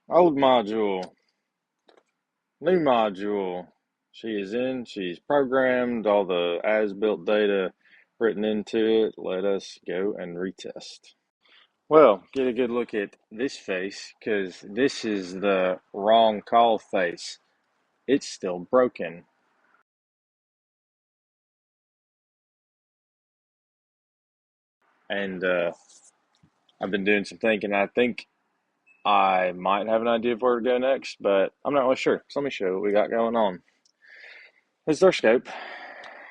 Old module, new module. She is in, she's programmed, all the as-built data written into it. Let us go and retest. Well, get a good look at this face because this is the wrong call face. It's still broken. And I've been doing some thinking. I think I might have an idea of where to go next, but I'm not really sure. So let me show you what we got going on. This is our scope.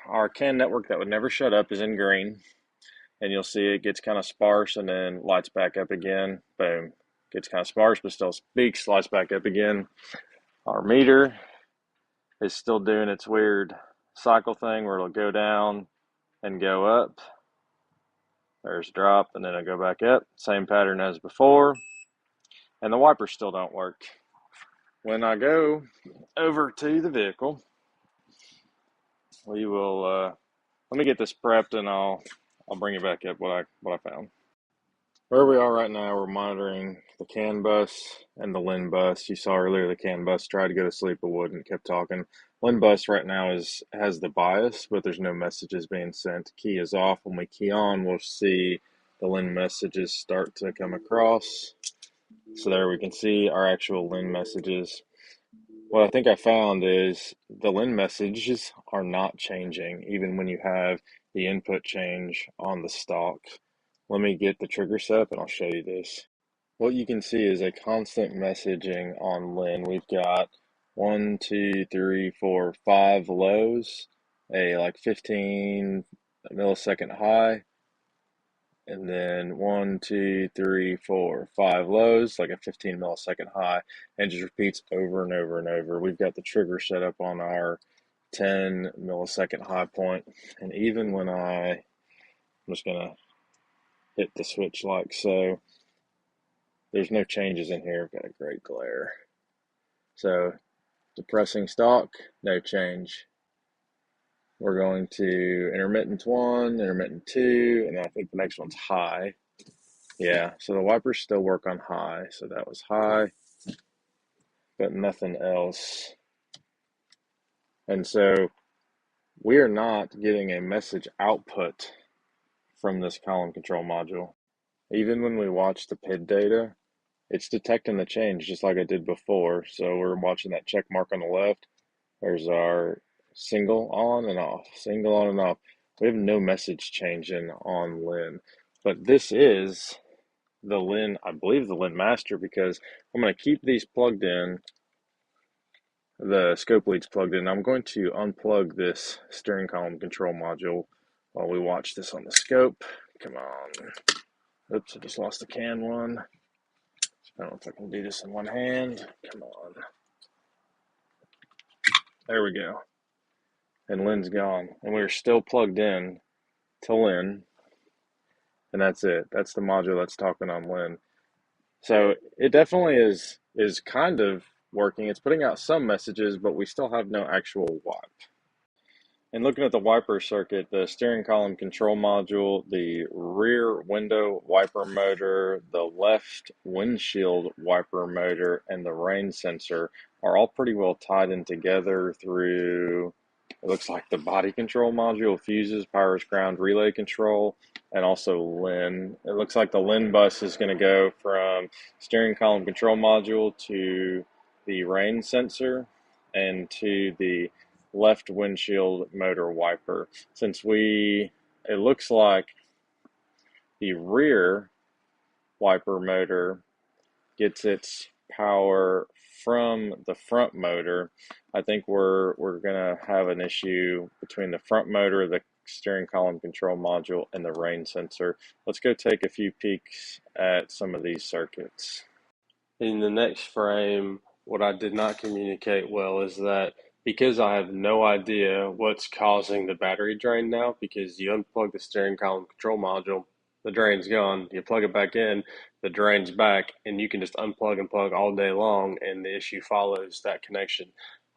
Our CAN network that would never shut up is in green. And you'll see it gets kind of sparse and then lights back up again. Boom. Gets kind of sparse, but still speaks, lights back up again. Our meter is still doing its weird cycle thing where it'll go down and go up. There's a drop, and then it'll go back up. Same pattern as before. And the wipers still don't work. When I go over to the vehicle, we will let me get this prepped and I'll bring you back up what I found. Where we are right now, we're monitoring the CAN bus and the LIN bus. You saw earlier the CAN bus tried to go to sleep but wouldn't, kept talking. LIN bus right now has the bias, but there's no messages being sent. Key is off. When we key on, we'll see the LIN messages start to come across. So there we can see our actual LIN messages. What I think I found is the LIN messages are not changing, even when you have the input change on the stalk. Let me get the trigger set up and I'll show you this. What you can see is a constant messaging on LIN. We've got 1, 2, 3, 4, 5 lows, a like 15 millisecond high, and then 1, 2, 3, 4, 5 lows, like a 15 millisecond high, and just repeats over and over and over. We've got the trigger set up on our 10 millisecond high point, and even when I'm just gonna hit the switch like so, there's no changes in here. I've got a great glare. So depressing stalk, no change. We're going to intermittent 1, intermittent 2, and I think the next one's high. Yeah, so the wipers still work on high. So that was high, but nothing else. And so we are not getting a message output from this column control module. Even when we watch the PID data, it's detecting the change just like I did before. So we're watching that check mark on the left. There's our single on and off, single on and off. We have no message changing on LIN, but this is the LIN, I believe the LIN master, because I'm going to keep these plugged in, the scope leads plugged in. I'm going to unplug this steering column control module while we watch this on the scope. Come on. Oops, I just lost the CAN one. I don't know if I can do this in one hand. Come on. There we go. And LIN's gone. And we're still plugged in to LIN. And that's it. That's the module that's talking on LIN. So it definitely is kind of working. It's putting out some messages, but we still have no actual wipe. And looking at the wiper circuit, the steering column control module, the rear window wiper motor, the left windshield wiper motor, and the rain sensor are all pretty well tied in together through, it looks like the body control module, fuses, powers, ground, relay control, and also LIN. It looks like the LIN bus is going to go from steering column control module to the rain sensor and to the left windshield motor wiper. Since it looks like the rear wiper motor gets its power from the front motor, I think we're gonna have an issue between the front motor, the steering column control module, and the rain sensor. Let's go take a few peeks at some of these circuits. In the next frame, what I did not communicate well is that because I have no idea what's causing the battery drain now, because you unplug the steering column control module, the drain's gone, you plug it back in, the drain's back, and you can just unplug and plug all day long, and the issue follows that connection.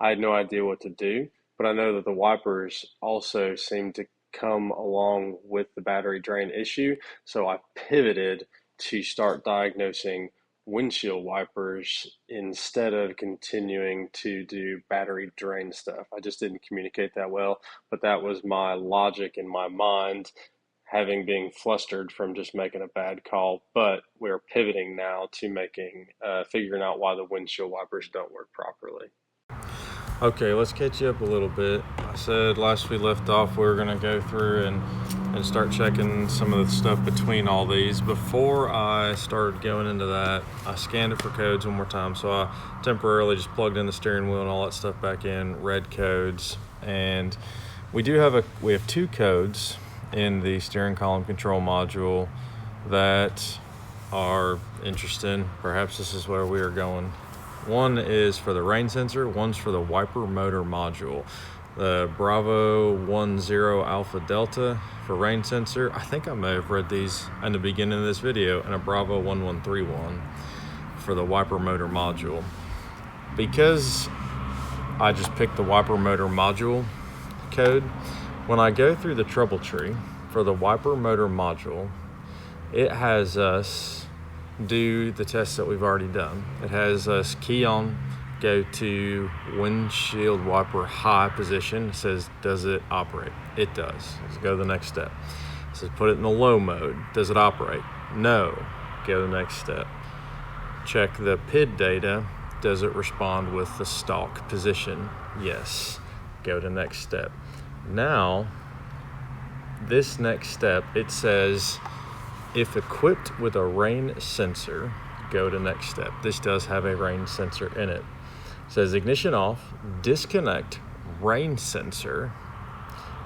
I had no idea what to do, but I know that the wipers also seem to come along with the battery drain issue, so I pivoted to start diagnosing windshield wipers instead of continuing to do battery drain stuff. I just didn't communicate that well, but that was my logic in my mind, having been flustered from just making a bad call. But we're pivoting now to figuring out why the windshield wipers don't work properly. Okay, let's catch you up a little bit. I said last we left off we were going to go through and start checking some of the stuff between all these. Before I started going into that, I scanned it for codes one more time. So I temporarily just plugged in the steering wheel and all that stuff back in, read codes. And we have two codes in the steering column control module that are interesting. Perhaps this is where we are going. One is for the rain sensor, one's for the wiper motor module. The Bravo 10 Alpha Delta for rain sensor. I think I may have read these in the beginning of this video, and a Bravo 1131 for the wiper motor module. Because I just picked the wiper motor module code, when I go through the trouble tree for the wiper motor module, it has us do the tests that we've already done. It has us key on, go to windshield wiper high position. It says, does it operate? It does. Let's go to the next step. It says, put it in the low mode. Does it operate? No. Go to the next step. Check the PID data. Does it respond with the stalk position? Yes. Go to the next step. Now, this next step, it says, if equipped with a rain sensor, go to next step. This does have a rain sensor in it. It says ignition off, disconnect rain sensor,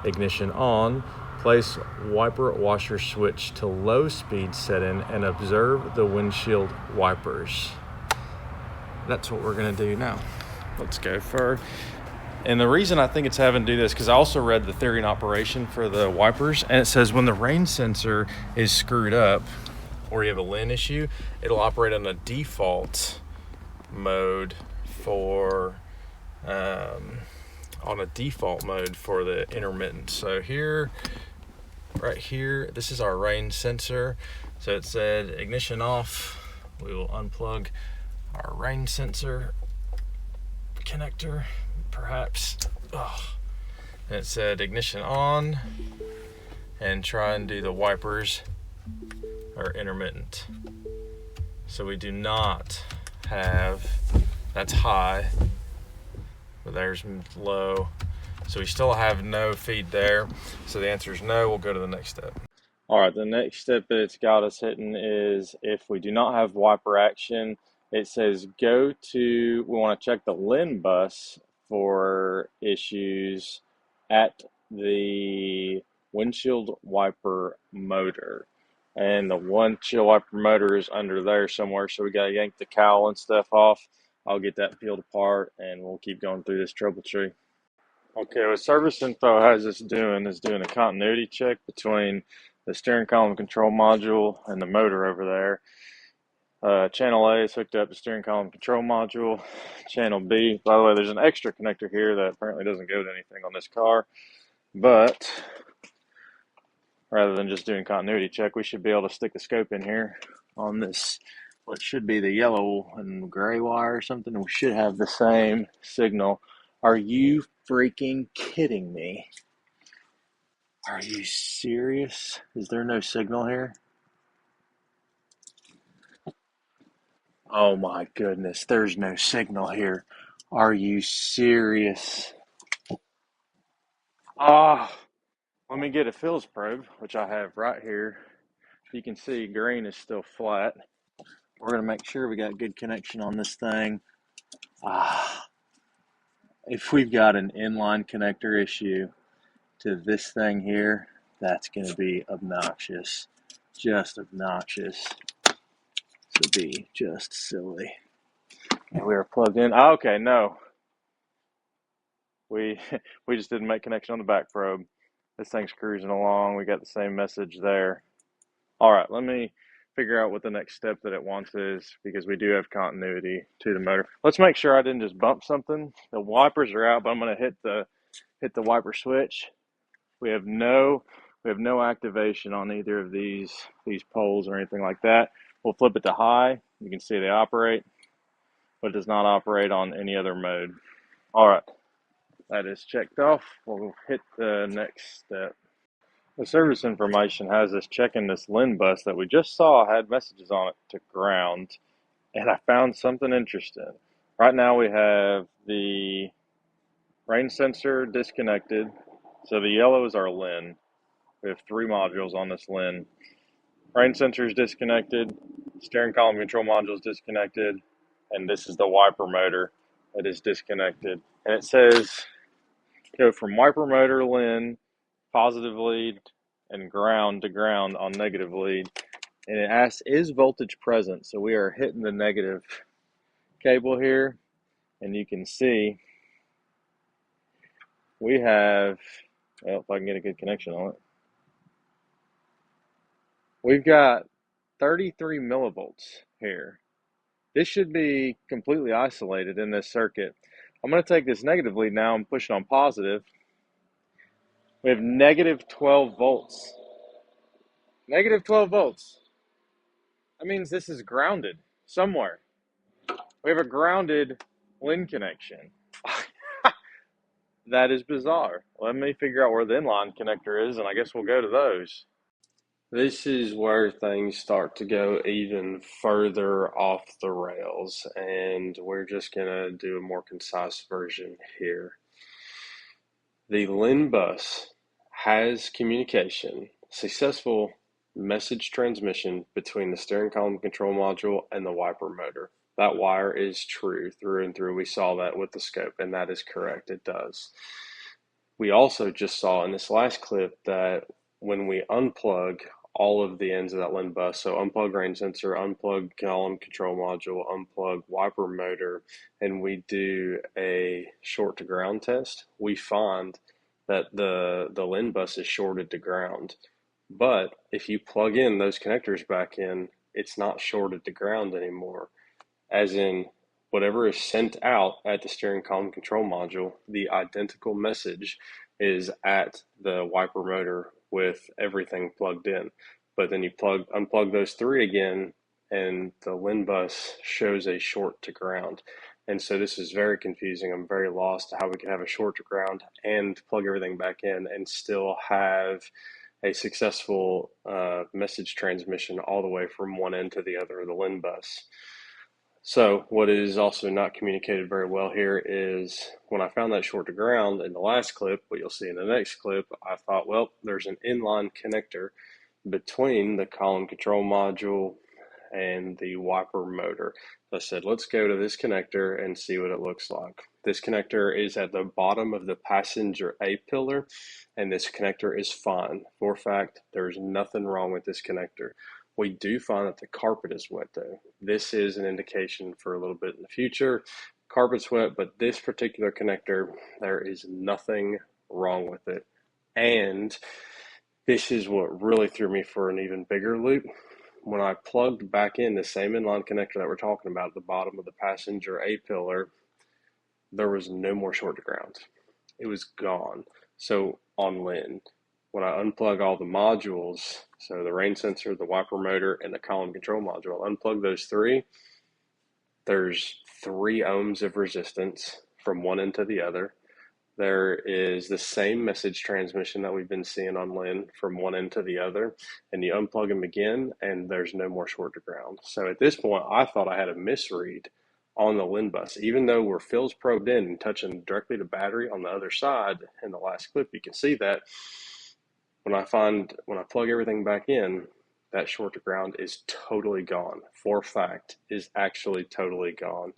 ignition on, place wiper washer switch to low speed setting and observe the windshield wipers. That's what we're going to do now. Let's go for. And the reason I think it's having to do this, because I also read the theory and operation for the wipers, and it says when the rain sensor is screwed up or you have a LIN issue, it'll operate on a default mode for the intermittent. So here, right here, this is our rain sensor. So it said ignition off. We will unplug our rain sensor connector. Perhaps. And it said ignition on and try and do the wipers are intermittent. So we do not have, that's high, but there's low. So we still have no feed there. So the answer is no. We'll go to the next step. All right, the next step that it's got us hitting is if we do not have wiper action, it says we want to check the LIN bus for issues at the windshield wiper motor. And the windshield wiper motor is under there somewhere, so we got to yank the cowl and stuff off. I'll get that peeled apart and we'll keep going through this trouble tree. Okay, what Service Info has us doing is doing a continuity check between the steering column control module and the motor over there. Channel A is hooked up to steering column control module. Channel B, by the way, there's an extra connector here that apparently doesn't go to anything on this car. But rather than just doing continuity check, we should be able to stick the scope in here on this, what should be the yellow and gray wire or something. We should have the same signal. Are you freaking kidding me? Are you serious? Is there no signal here? Oh my goodness, there's no signal here. Are you serious? Let me get a Phil's probe, which I have right here. You can see green is still flat. We're going to make sure we got good connection on this thing. If we've got an inline connector issue to this thing here, that's going to be obnoxious. Just obnoxious. To be just silly. And we are plugged in. Okay, no. We just didn't make connection on the back probe. This thing's cruising along. We got the same message there. All right, let me figure out what the next step that it wants is, because we do have continuity to the motor. Let's make sure I didn't just bump something. The wipers are out, but I'm going to hit the wiper switch. We have no activation on either of these poles or anything like that. We'll flip it to high. You can see they operate, but it does not operate on any other mode. All right, that is checked off. We'll hit the next step. The service information has us checking this LIN bus that we just saw had messages on it to ground, and I found something interesting. Right now we have the rain sensor disconnected, so the yellow is our LIN. We have 3 modules on this LIN. Rain sensor is disconnected, steering column control module is disconnected, and this is the wiper motor that is disconnected. And it says go from wiper motor LIN, positive lead, and ground to ground on negative lead. And it asks, is voltage present? So we are hitting the negative cable here, and you can see we have, well, if I can get a good connection on it, we've got 33 millivolts here. This should be completely isolated in this circuit. I'm going to take this negative lead now and push it on positive. We have negative 12 volts. Negative 12 volts. That means this is grounded somewhere. We have a grounded LIN connection. That is bizarre. Let me figure out where the inline connector is, and I guess we'll go to those. This is where things start to go even further off the rails, and we're just going to do a more concise version here. The LIN bus has communication, successful message transmission between the steering column control module and the wiper motor. That wire is true through and through. We saw that with the scope, and that is correct. It does. We also just saw in this last clip that when we unplug all of the ends of that LIN bus, so unplug rain sensor, unplug column control module, unplug wiper motor, and we do a short to ground test, we find that the LIN bus is shorted to ground. But if you plug in those connectors back in, it's not shorted to ground anymore. As in, whatever is sent out at the steering column control module, the identical message is at the wiper motor with everything plugged in. But then you unplug those 3 again, and the LIN bus shows a short to ground. And so this is very confusing. I'm very lost how we can have a short to ground and plug everything back in and still have a successful message transmission all the way from one end to the other of the LIN bus. So what is also not communicated very well here is when I found that short to ground in the last clip, what you'll see in the next clip, I thought, well, there's an inline connector between the column control module and the wiper motor. I said, let's go to this connector and see what it looks like. This connector is at the bottom of the passenger A pillar, and this connector is fine. For a fact, there's nothing wrong with this connector. We do find that the carpet is wet though. This is an indication for a little bit in the future. Carpet's wet, but this particular connector, there is nothing wrong with it. And this is what really threw me for an even bigger loop. When I plugged back in the same inline connector that we're talking about at the bottom of the passenger A pillar, there was no more short to ground. It was gone. So on LIN, when I unplug all the modules, so the rain sensor, the wiper motor, and the column control module, unplug those 3, there's 3 ohms of resistance from one end to the other. There is the same message transmission that we've been seeing on LIN from one end to the other, and you unplug them again, and there's no more short to ground. So at this point, I thought I had a misread on the LIN bus, even though we're Phil's probed in and touching directly to battery on the other side. In the last clip, you can see that when I plug everything back in, that short to ground is totally gone. For a fact, is actually totally gone.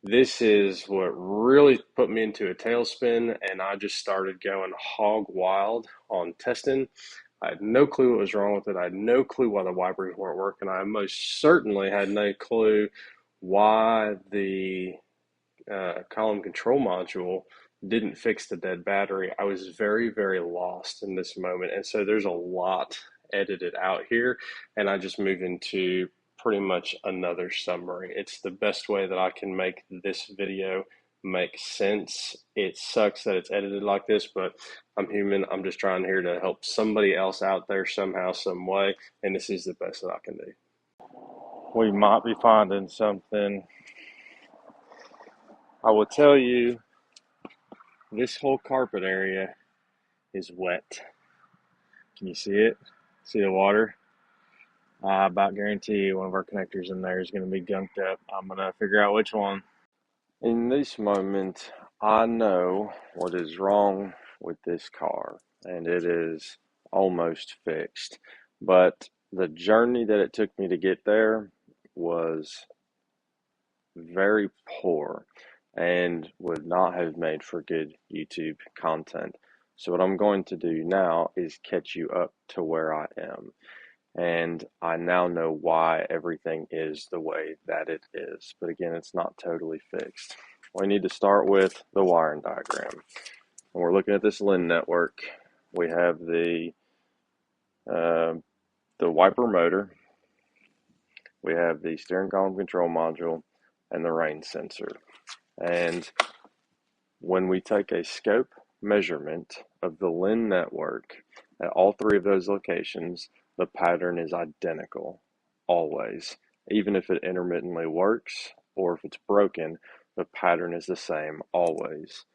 This is what really put me into a tailspin, and I just started going hog wild on testing. I had no clue what was wrong with it. I had no clue why the wipers weren't working. I most certainly had no clue why the column control module didn't fix the dead battery. I was very, very lost in this moment. And so there's a lot edited out here, and I just move into pretty much another summary. It's the best way that I can make this video make sense. It sucks that it's edited like this, but I'm human. I'm just trying here to help somebody else out there somehow, some way, and this is the best that I can do. we might be finding something. I will tell you, this whole carpet area is wet. Can you see it? See the water? I about guarantee you one of our connectors in there is going to be gunked up. I'm going to figure out which one. In this moment, I know what is wrong with this car, and it is almost fixed. But the journey that it took me to get there was very poor and would not have made for good YouTube content. So what I'm going to do now is catch you up to where I am. And I now know why everything is the way that it is. But again, it's not totally fixed. We need to start with the wiring diagram. When we're looking at this LIN network, we have the wiper motor, we have the steering column control module, and the rain sensor. And when we take a scope measurement of the LIN network at all three of those locations, the pattern is identical, always. Even if it intermittently works or if it's broken, the pattern is the same, always.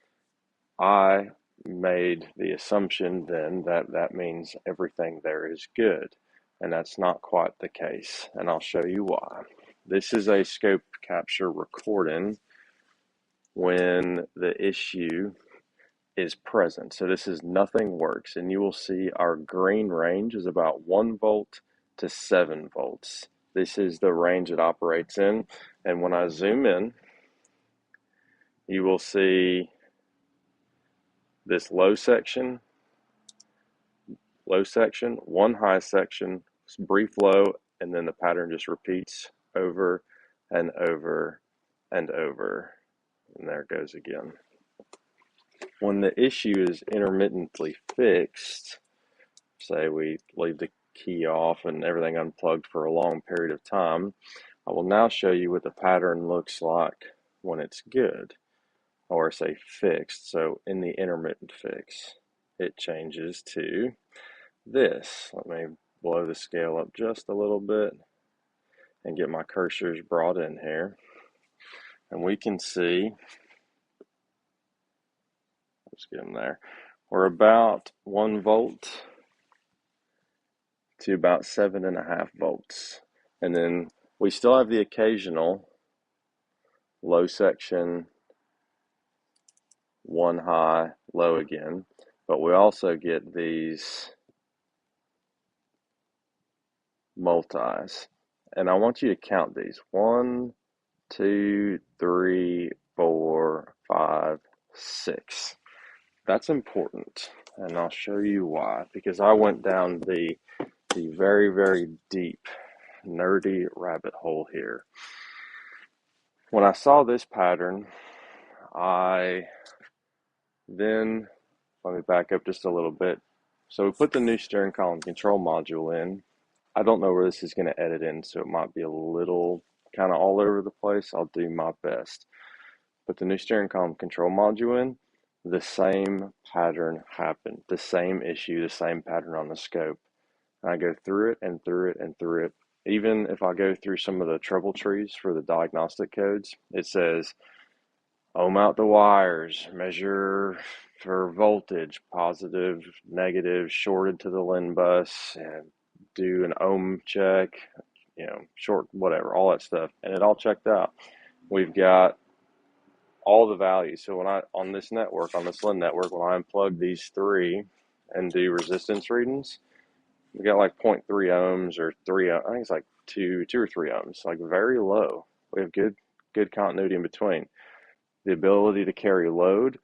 I made the assumption then that that means everything there is good, and that's not quite the case, and I'll show you why. This is a scope capture recording when the issue is present. So this is nothing works, and you will see our green range is about 1 volt to 7 volts. This is the range it operates in, and when I zoom in, you will see this low section, one high section, brief low, and then the pattern just repeats over and over and over, and there it goes again. When the issue is intermittently fixed, say we leave the key off and everything unplugged for a long period of time, I will now show you what the pattern looks like when it's good, or say fixed. So in the intermittent fix, it changes to this. Let me blow the scale up just a little bit and get my cursors brought in here. And we can see, let's get them there, we're about 1 volt to about 7.5 volts. And then we still have the occasional low section, 1 high, low again, but we also get these multis. And I want you to count these. 1, 2, 3, 4, 5, 6. That's important, and I'll show you why, because I went down the very, very deep, nerdy rabbit hole here. When I saw this pattern, I then, let me back up just a little bit. So we put the new steering column control module in. I don't know where this is going to edit in, so it might be a little kind of all over the place. I'll do my best. Put the new steering column control module in, the same pattern happened, the same issue, the same pattern on the scope. And I go through it and through it and through it. Even if I go through some of the trouble trees for the diagnostic codes, it says ohm out the wires, measure for voltage, positive, negative, shorted to the LIN bus, and do an ohm check, short, whatever, all that stuff. And it all checked out. We've got all the values. So when on this network, on this LIN network, when I unplug these three and do resistance readings, we got like 0.3 ohms or 3, I think it's like 2 or 3 ohms, like very low. We have good continuity in between. The ability to carry load,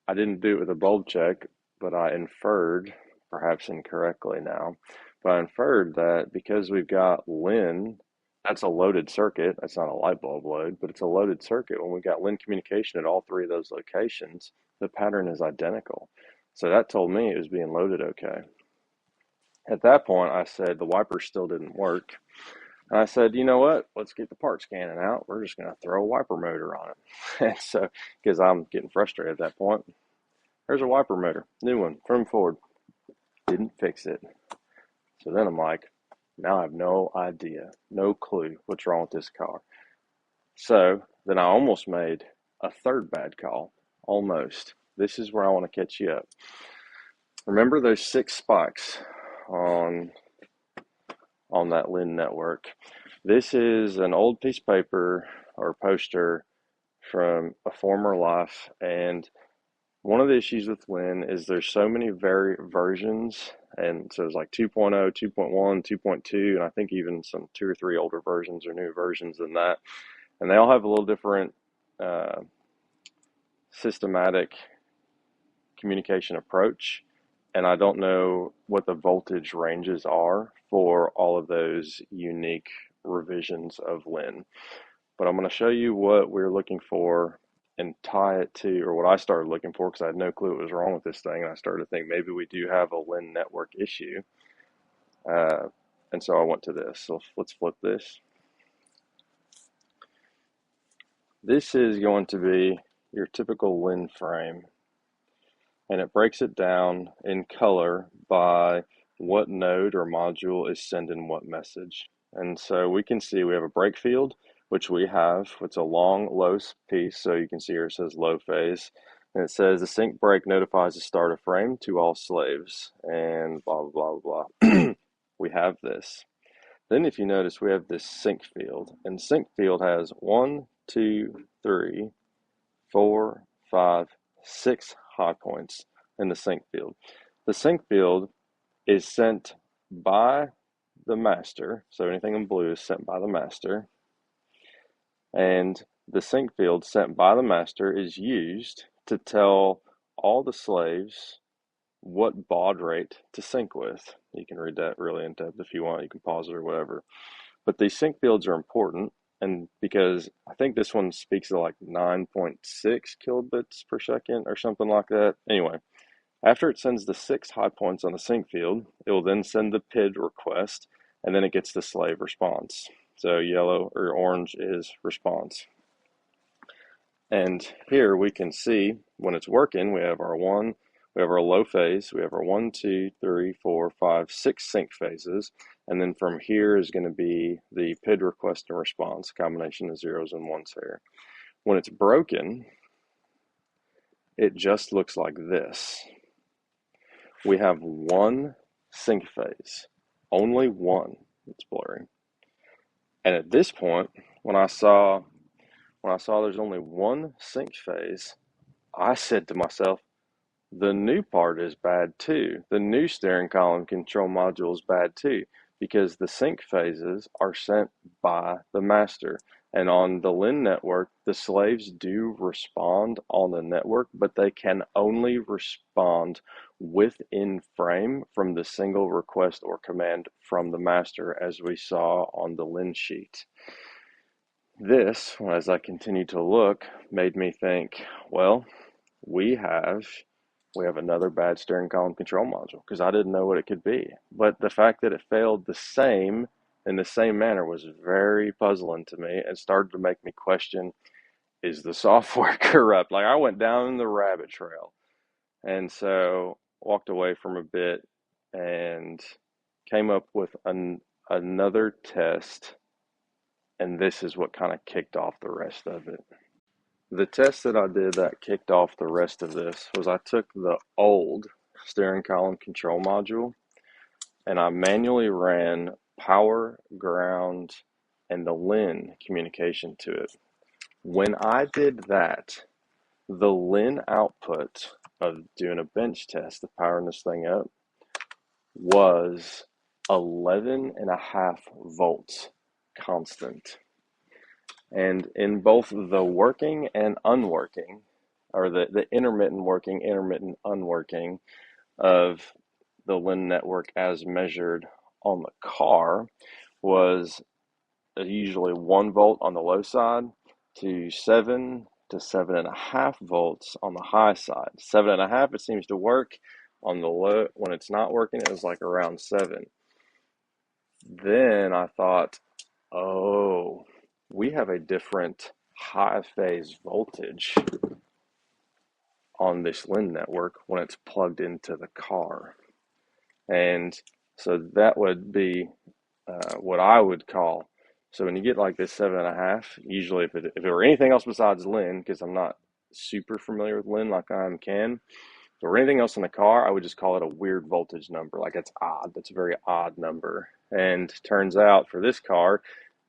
I didn't do it with a bulb check, but I inferred, perhaps incorrectly now, but I inferred that because we've got LIN, that's a loaded circuit. That's not a light bulb load, but it's a loaded circuit. When we got LIN communication at all three of those locations, the pattern is identical. So that told me it was being loaded okay. At that point, I said the wiper still didn't work. And I said, you know what? Let's get the part scanning out. We're just going to throw a wiper motor on it. And so, because I'm getting frustrated at that point, there's a wiper motor, new one, from Ford. Didn't fix it. So then I'm like, Now I have no idea, no clue what's wrong with this car. So then I almost made a third bad call. Almost. This is where I want to catch you up. Remember those 6 spikes on that Lin network? This is an old piece of paper or poster from a former life, and one of the issues with Lin is there's so many versions, and so it's like 2.0, 2.1, 2.2, and I think even some 2 or 3 older versions or new versions than that, and they all have a little different systematic communication approach, and I don't know what the voltage ranges are for all of those unique revisions of Lin. But I'm going to show you what we're looking for and tie it to, or what I started looking for, because I had no clue what was wrong with this thing, and I started to think maybe we do have a Lin network issue. And so I went to this. So let's flip this. This is going to be your typical Lin frame, and it breaks it down in color by what node or module is sending what message. And so we can see we have a break field, which we have. It's a long, low piece, so you can see here it says low phase. And it says the sync break notifies the start of frame to all slaves, and blah, blah, blah, blah. We have this. Then if you notice, we have this sync field, and sync field has 1, 2, 3, 4, 5, 6 high points in the sync field. The sync field is sent by the master, so anything in blue is sent by the master, and the sync field sent by the master is used to tell all the slaves what baud rate to sync with. You can read that really in depth if you want, you can pause it or whatever. But these sync fields are important, and because I think this one speaks to like 9.6 kilobits per second or something like that. Anyway, after it sends the 6 high points on the sync field, it will then send the PID request, and then it gets the slave response. So yellow or orange is response. And here we can see when it's working, we have our low phase, we have our 1, 2, 3, 4, 5, 6 sync phases, and then from here is going to be the PID request and response, combination of zeros and ones here. When it's broken, it just looks like this. We have one sync phase, only one. It's blurry. And at this point, when I saw there's only one sync phase, I said to myself, the new part is bad too. The new steering column control module is bad too, because the sync phases are sent by the master. And on the Lin network, the slaves do respond on the network, but they can only respond within frame from the single request or command from the master, as we saw on the Lin sheet. This, as I continued to look, made me think, well, we have another bad steering column control module, because I didn't know what it could be. But the fact that it failed in the same manner was very puzzling to me, and started to make me question, is the software corrupt? Like, I went down the rabbit trail, and so walked away from a bit and came up with another test, and this is what kind of kicked off the rest of it. The test that I did that kicked off the rest of this was I took the old steering column control module and I manually ran power, ground, and the Lin communication to it. When I did that, the Lin output of doing a bench test of powering this thing up was 11.5 volts constant. And in both the working and unworking, or the intermittent working, intermittent unworking of the Lin network as measured on the car, was usually 1 volt on the low side to 7 to 7.5 volts on the high side. 7.5, it seems to work. On the low, when it's not working, it was like around 7. Then I thought, oh, we have a different high phase voltage on this Lin network when it's plugged into the car. And so that would be what I would call. So when you get like this 7.5, usually if it were anything else besides Lin, because I'm not super familiar with Lin like I am Ken, if there were anything else in the car, I would just call it a weird voltage number. Like it's odd. That's a very odd number. And turns out for this car,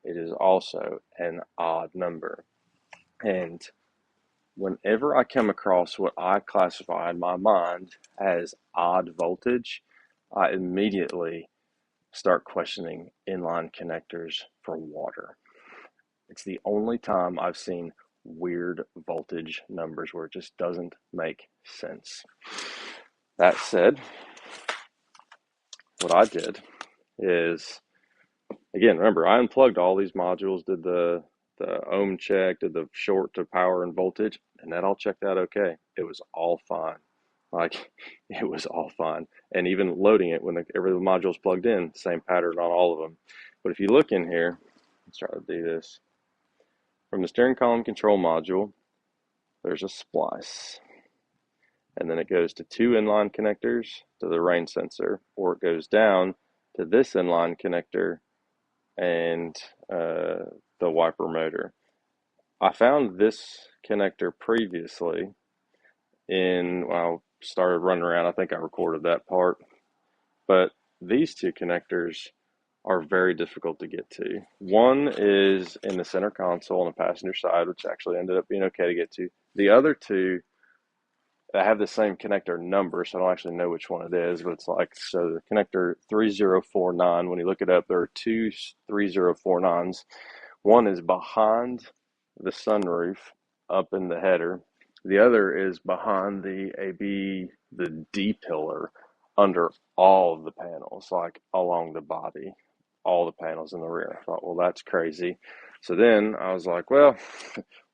it is also an odd number. And whenever I come across what I classify in my mind as odd voltage, I immediately start questioning inline connectors for water. It's the only time I've seen weird voltage numbers where it just doesn't make sense. That said, what I did is, again, remember, I unplugged all these modules, did the ohm check, did the short to power and voltage, and that all checked out okay. It was all fine. Like, it was all fine. And even loading it when every module's plugged in, same pattern on all of them. But if you look in here, let's try to do this. From the steering column control module, there's a splice. And then it goes to two inline connectors to the rain sensor, or it goes down to this inline connector and the wiper motor. I found this connector previously when I started running around. I think I recorded that part. But these two connectors are very difficult to get to. One is in the center console on the passenger side, which actually ended up being okay to get to. The other two, I have the same connector number, so I don't actually know which one it is, but it's like, so the connector 3049, when you look it up, there are two 3049s. One is behind the sunroof up in the header. The other is behind the the D pillar under all of the panels, like along the body, all the panels in the rear. I thought, well, that's crazy. So then I was like, well,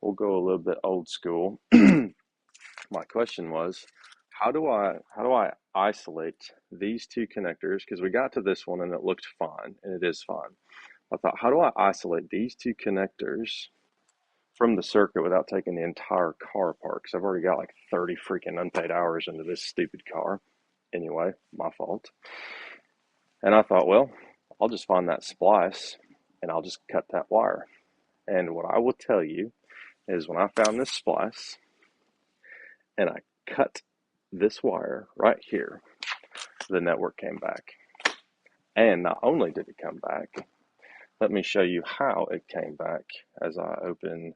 we'll go a little bit old school. My question was, how do I isolate these two connectors? Because we got to this one and it looked fine, and it is fine. I thought, how do I isolate these two connectors from the circuit without taking the entire car apart? Because I've already got like 30 freaking unpaid hours into this stupid car. Anyway, my fault. And I thought, well, I'll just find that splice and I'll just cut that wire. And what I will tell you is when I found this splice and I cut this wire right here, the network came back. And not only did it come back, let me show you how it came back as I open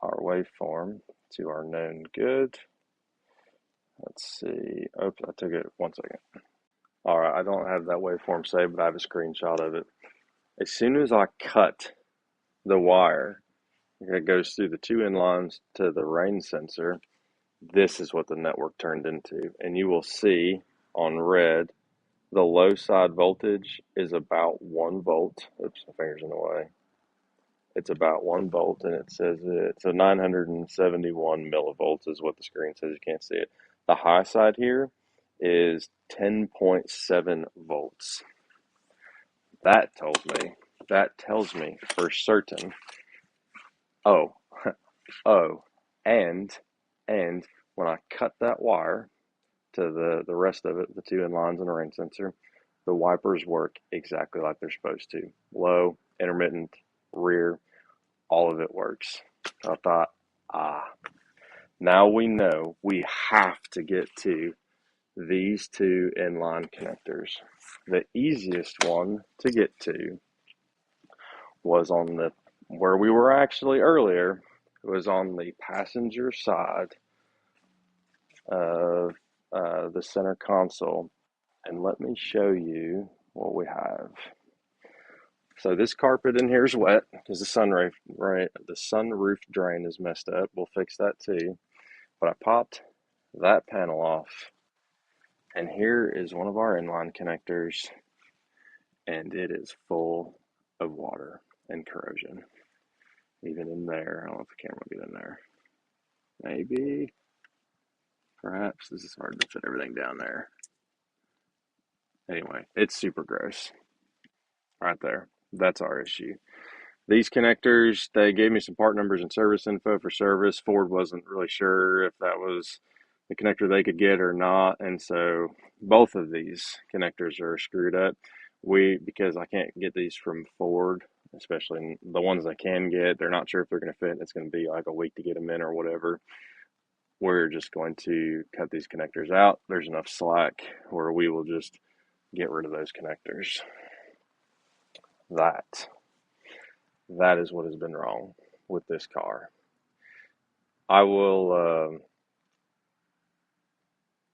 our waveform to our known good. Let's see. Oops, I took it 1 second. All right, I don't have that waveform saved, but I have a screenshot of it. As soon as I cut the wire, it goes through the two inlines to the rain sensor. This is what the network turned into. And you will see on red, the low side voltage is about 1 volt. Oops, my finger's in the way. It's about 1 volt, and it says it's a 971 millivolts is what the screen says. You can't see it. The high side here is 10.7 volts. That tells me for certain. Oh, and when I cut that wire to the rest of it, the two inlines and the rain sensor, the wipers work exactly like they're supposed to. Low, intermittent, rear, all of it works. I thought, now we know we have to get to these two inline connectors. The easiest one to get to was on where we were actually earlier. It was on the passenger side of the center console. And let me show you what we have. So this carpet in here is wet because the sunroof drain is messed up. We'll fix that too. But I popped that panel off, and here is one of our inline connectors, and it is full of water and corrosion. Even in there, I don't know if the camera will get in there. Maybe, perhaps, this is hard to fit everything down there. Anyway, it's super gross. Right there. That's our issue. These connectors, they gave me some part numbers and service info for service. Ford wasn't really sure if that was the connector they could get or not, and so both of these connectors are screwed up. because I can't get these from Ford, especially the ones I can get, they're not sure if they're going to fit. It's going to be like a week to get them in or whatever. We're just going to cut these connectors out. There's enough slack where we will just get rid of those connectors. That is what has been wrong with this car. I will,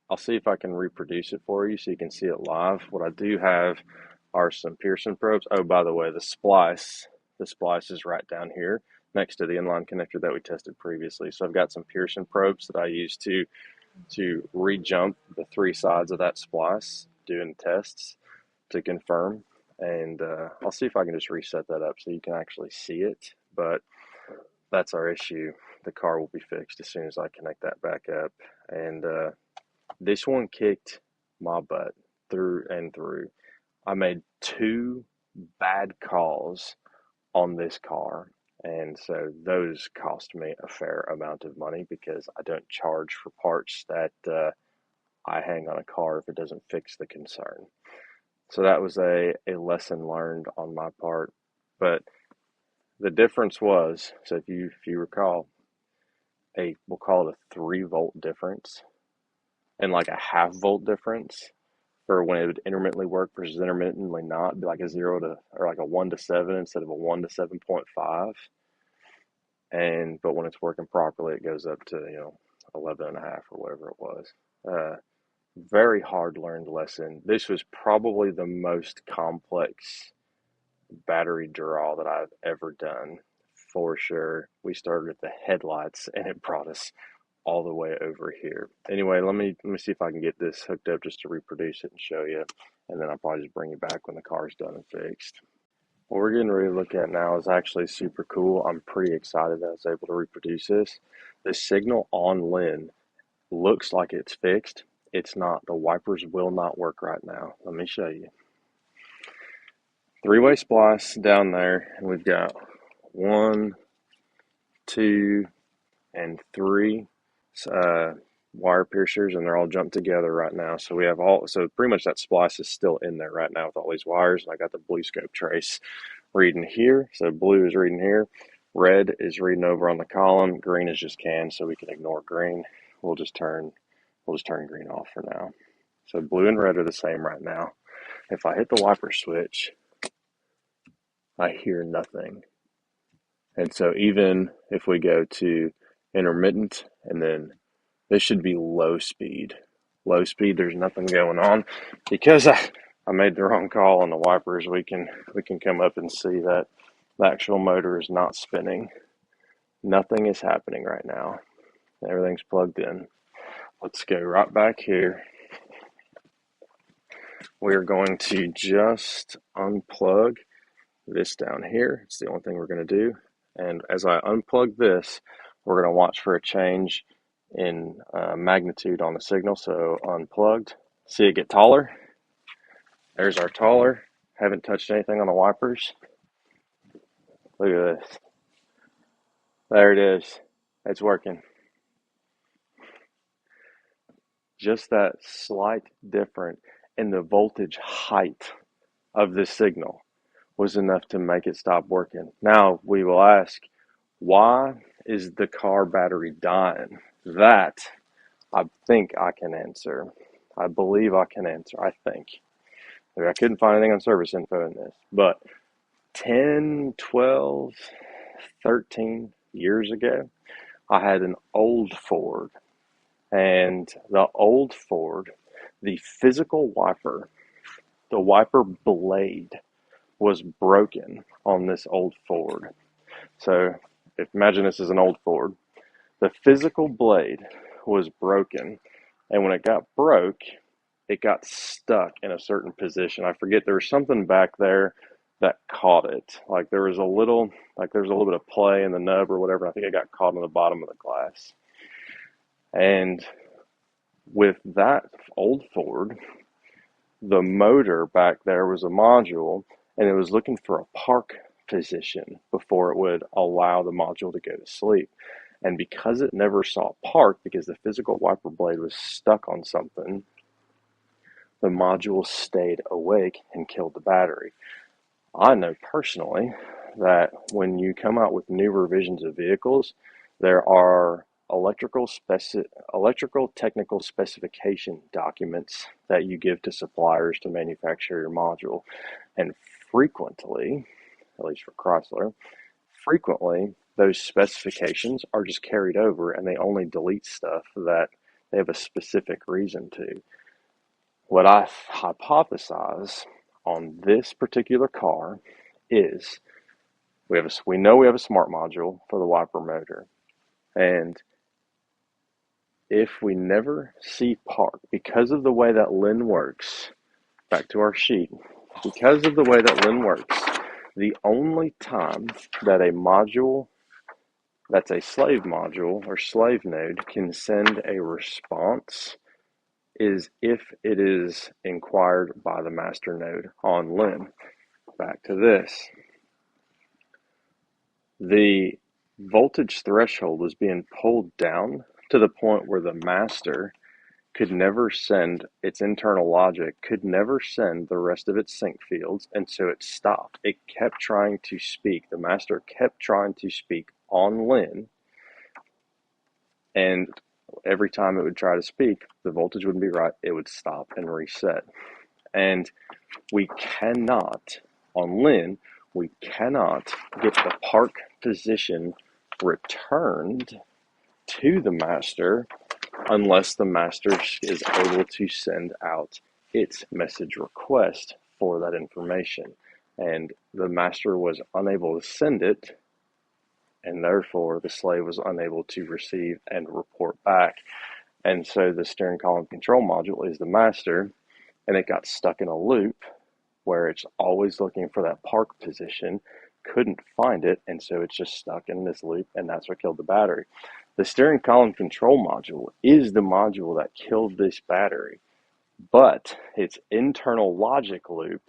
I'll see if I can reproduce it for you so you can see it live. What I do have are some Pearson probes. Oh, by the way, the splice is right down here next to the inline connector that we tested previously. So I've got some Pearson probes that I use to re-jump the three sides of that splice, doing tests to confirm. And I'll see if I can just reset that up so you can actually see it. But that's our issue. The car will be fixed as soon as I connect that back up. And this one kicked my butt through and through. I made 2 bad calls on this car, and so those cost me a fair amount of money because I don't charge for parts that I hang on a car if it doesn't fix the concern. So that was a lesson learned on my part. But the difference was, so if you recall, we'll call it a 3-volt difference and like a half volt difference for when it would intermittently work versus intermittently not, be like a 0 to, or like a 1 to 7 instead of a 1 to 7.5. But when it's working properly, it goes up to 11 and a half or whatever it was. Very hard learned lesson. This was probably the most complex battery draw that I've ever done, for sure. We started at the headlights and it brought us all the way over here. Anyway, let me see if I can get this hooked up just to reproduce it and show you, and then I'll probably just bring you back when the car's done and fixed. What we're getting ready to look at now is actually super cool. I'm pretty excited that I was able to reproduce this. The signal on Lynn looks like it's fixed. It's not. The wipers will not work right now. Let me show you. 3-way splice down there, and we've got 1, 2, and 3 wire piercers, and they're all jumped together right now. So we have so pretty much that splice is still in there right now with all these wires. And I got the blue scope trace reading here. So blue is reading here. Red is reading over on the column. Green is just canned, so we can ignore green. We'll just turn green off for now. So blue and red are the same right now. If I hit the wiper switch, I hear nothing. And so even if we go to intermittent, and then this should be low speed. Low speed, there's nothing going on. Because I made the wrong call on the wipers, we can come up and see that the actual motor is not spinning. Nothing is happening right now. Everything's plugged in. Let's go right back here. We're going to just unplug this down here. It's the only thing we're going to do. And as I unplug this, we're going to watch for a change in magnitude on the signal. So unplugged, see it get taller. There's our taller. Haven't touched anything on the wipers. Look at this. There it is. It's working. Just that slight difference in the voltage height of the signal was enough to make it stop working. Now we will ask, why is the car battery dying? That I think I can answer. I believe I can answer, I think. I couldn't find anything on service info in this, but 10, 12, 13 years ago, I had an old Ford, and the old Ford, the physical wiper, the wiper blade was broken on this old Ford. So imagine this is an old Ford. The physical blade was broken, and when it got broke, it got stuck in a certain position. I forget, there was something back there that caught it. Like there was a little bit of play in the nub or whatever. I think it got caught on the bottom of the glass. And with that old Ford, the motor back there was a module, and it was looking for a park position before it would allow the module to go to sleep. And because it never saw park, because the physical wiper blade was stuck on something, the module stayed awake and killed the battery. I know personally that when you come out with new revisions of vehicles, there are electrical technical specification documents that you give to suppliers to manufacture your module. And frequently, at least for Chrysler, frequently those specifications are just carried over and they only delete stuff that they have a specific reason to. What I hypothesize on this particular car is we know we have a smart module for the wiper motor, and if we never see park, because of the way that Lin works, back to our sheet, because of the way that Lin works, the only time that a module that's a slave module or slave node can send a response is if it is inquired by the master node on Lin. Back to this. The voltage threshold was being pulled down to the point where the master could never send its internal logic, could never send the rest of its sync fields, and so it stopped. It kept trying to speak. The master kept trying to speak on Lin, and every time it would try to speak, the voltage wouldn't be right. It would stop and reset. And we cannot, on Lin, we cannot get the park position returned to the master unless the master is able to send out its message request for that information. And the master was unable to send it, and therefore the slave was unable to receive and report back. And so the steering column control module is the master, and it got stuck in a loop where it's always looking for that park position, couldn't find it, and so it's just stuck in this loop, and that's what killed the battery. The steering column control module is the module that killed this battery, but its internal logic loop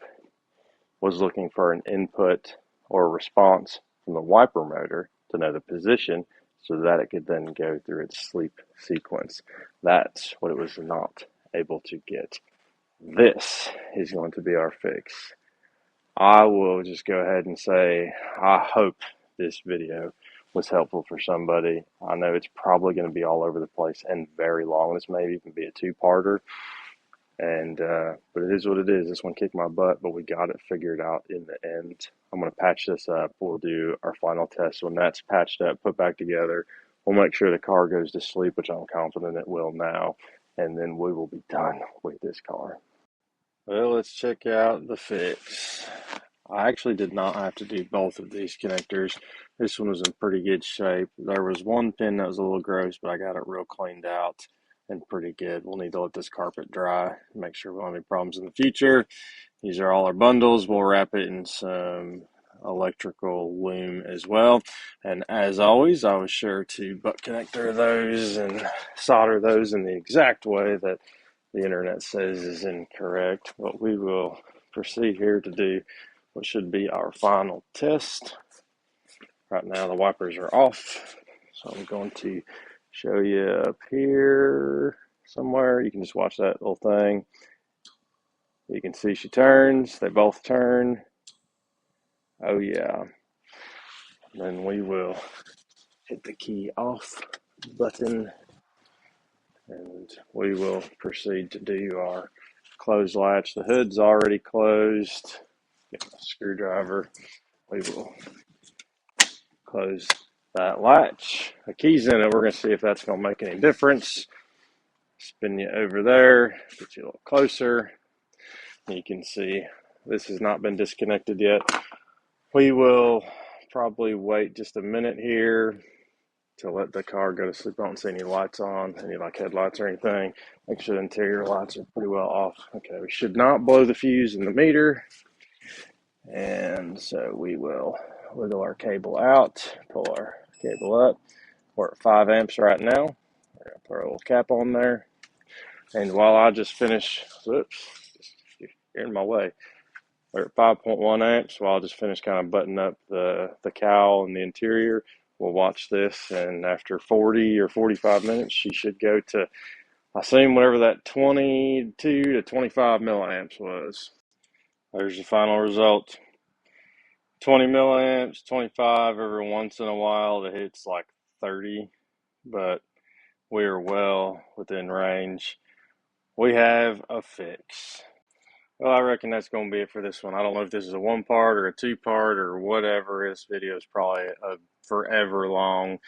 was looking for an input or a response from the wiper motor to know the position so that it could then go through its sleep sequence. That's what it was not able to get. This is going to be our fix. I will just go ahead and say, I hope this video was helpful for somebody. I know it's probably going to be all over the place and very long. This may even be a two-parter. But it is what it is. This one kicked my butt, but we got it figured out in the end. I'm going to patch this up. We'll do our final test. When that's patched up, put back together, we'll make sure the car goes to sleep, which I'm confident it will now. And then we will be done with this car. Well, let's check out the fix. I actually did not have to do both of these connectors. This one was in pretty good shape. There was one pin that was a little gross, but I got it real cleaned out and pretty good. We'll need to let this carpet dry, make sure we don't have any problems in the future. These are all our bundles. We'll wrap it in some electrical loom as well. And as always, I was sure to butt connector those and solder those in the exact way that the internet says is incorrect. But we will proceed here to do what should be our final test. Right now the wipers are off, so I'm going to show you up here somewhere. You can just watch that little thing. You can see she turns, they both turn. Oh yeah. Then we will hit the key off button and we will proceed to do our close latch. The hood's already closed. Get my screwdriver. We will close that latch. The key's in it. We're going to see if that's going to make any difference. Spin you over there, get you a little closer. You can see this has not been disconnected yet. We will probably wait just a minute here to let the car go to sleep. I don't see any lights on, any like headlights or anything. Make sure the interior lights are pretty well off. Okay, we should not blow the fuse in the meter. And so we will wiggle our cable out, pull our cable up. We're at 5 amps right now. We're going to put our little cap on there. And while I just finish, oops, you're in my way. We're at 5.1 amps. While I just finish kind of buttoning up the cowl and the interior, we'll watch this. And after 40 or 45 minutes, she should go to I seen whatever that 22 to 25 milliamps was. There's the final result. 20 milliamps, 25 every once in a while it hits like 30, but we are well within range. We have a fix. Well, I reckon that's going to be it for this one. I don't know if this is a one part or a two part or whatever. This video is probably a forever long.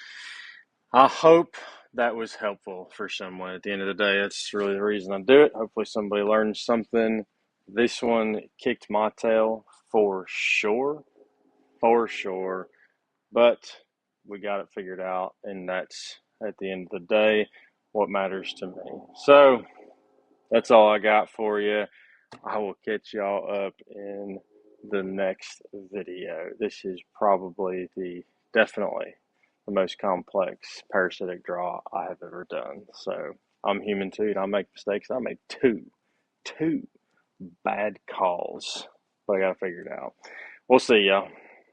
I hope that was helpful for someone. At the end of the day, that's really the reason I do it. Hopefully somebody learned something. This one kicked my tail for sure. For sure. But we got it figured out, and that's, at the end of the day, what matters to me. So that's all I got for you. I will catch y'all up in the next video. This is probably definitely the most complex parasitic draw I have ever done. So I'm human too, and I make mistakes. I made two bad calls, but I got to figure it out. We'll see y'all.